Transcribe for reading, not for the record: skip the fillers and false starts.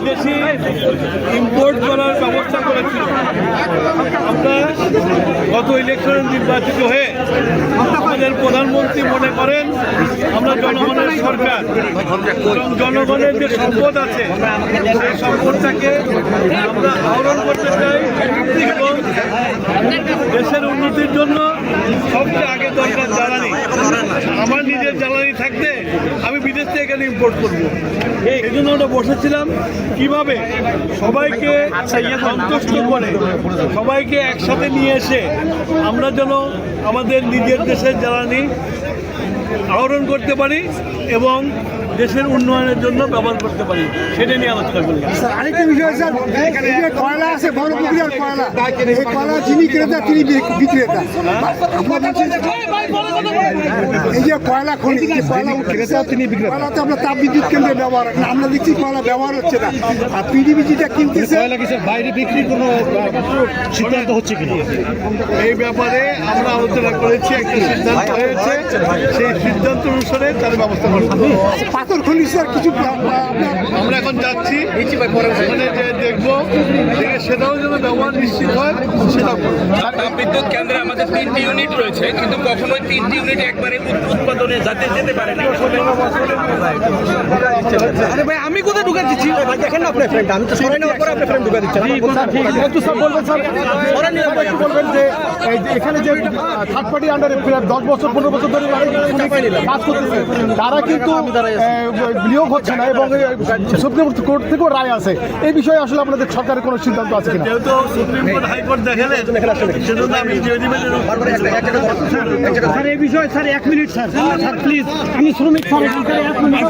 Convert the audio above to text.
বেশি ইম্পোর্ট করার ব্যবস্থা করেছিল। আমরা গত ইলেকশনে নির্বাচিত হয়ে আমাদের প্রধানমন্ত্রী মনে করেন আমরা জনগণের সরকার এবং জনগণের যে সম্পদ আছে সেই সম্পদটাকে আমরা আহরণ করতে চাই এবং দেশের উন্নতির জন্য সবচেয়ে আগে দরকার জ্বালানি। আমার নিজের জ্বালানি থাকতে আমি বিদেশ থেকে এখানে ইম্পোর্ট করবো। এই জন্য আমরা বসেছিলাম কিভাবে সবাইকে সন্তুষ্ট করে সবাইকে একসাথে নিয়ে এসে আমরা যেন আমাদের নিজের দেশের জ্বালানি আহরণ করতে পারি এবং দেশের উন্নয়নের জন্য ব্যবহার করতে পারি, সেটা নিয়ে আলোচনা করি। আরেকটা বিষয় স্যার, এই যে কয়লা আছে বড় পুকুরিয়ার কয়লা, এই কয়লা যিনি ক্রেতা তিনি বিক্রেতা। আমরা বলছি এই যে কয়লা খনি, কয়লা ক্রেতা তিনি বিক্রেতা। কয়লা তো আমরা তাপ বিদ্যুৎ কেন্দ্রে ব্যবহার, আমরা দেখছি কয়লা ব্যবহার হচ্ছে না। আর পিডিবি যেটা কিনতেছে কয়লা কি বাইরে বিক্রির কোনো সিদ্ধান্ত হচ্ছে কিনা এই ব্যাপারে আমরা আলোচনা করেছি, একটা সিদ্ধান্ত হয়েছে, সেই সিদ্ধান্ত অনুসারে তার ব্যবস্থা করব। পাথর খনি স্যার কিছু আমরা এখন যাচ্ছি ওখানে যে দেখবো, দেখে সেটাও যেন ব্যবহার নিশ্চিত হয় সেটাও করবো। তাপবিদ্যুৎ কেন্দ্রে আমাদের 3টি ইউনিট রয়েছে, কিন্তু কখনোই 3টি ইউনিট একবারে উৎপাদনে যেতে পারে না। আরে ভাই আমি কোথায় ঢুকে দিচ্ছি ভাই, দেখেন না আপনার ফ্রেন্ড, আমি তো সরাই নেওয়ার পরে আপনার ফ্রেন্ড ঢুকে দিচ্ছেন। একটু স্যার বলবেন স্যার, সরাই নিয়ে একটু বলবেন যে এখানে যে থার্ড পার্টি আন্ডারে 10 বছর 15 বছর ধরে কাজ করতেছে তারা কিন্তু নিয়োগ হচ্ছে না এবং সুপ্রিম কোর্ট থেকেও রায় আছে। এই বিষয়ে আসলে আপনাদের সরকারের কোনো সিদ্ধান্ত আছে কিনা? যেহেতু সুপ্রিম কোর্ট হাইকোর্ট দেখালে সেজন্য আমি স্যার এই বিষয়ে sir 1 minute sir, sir please, আমি শ্রমিক স্যার 1 মিনিট।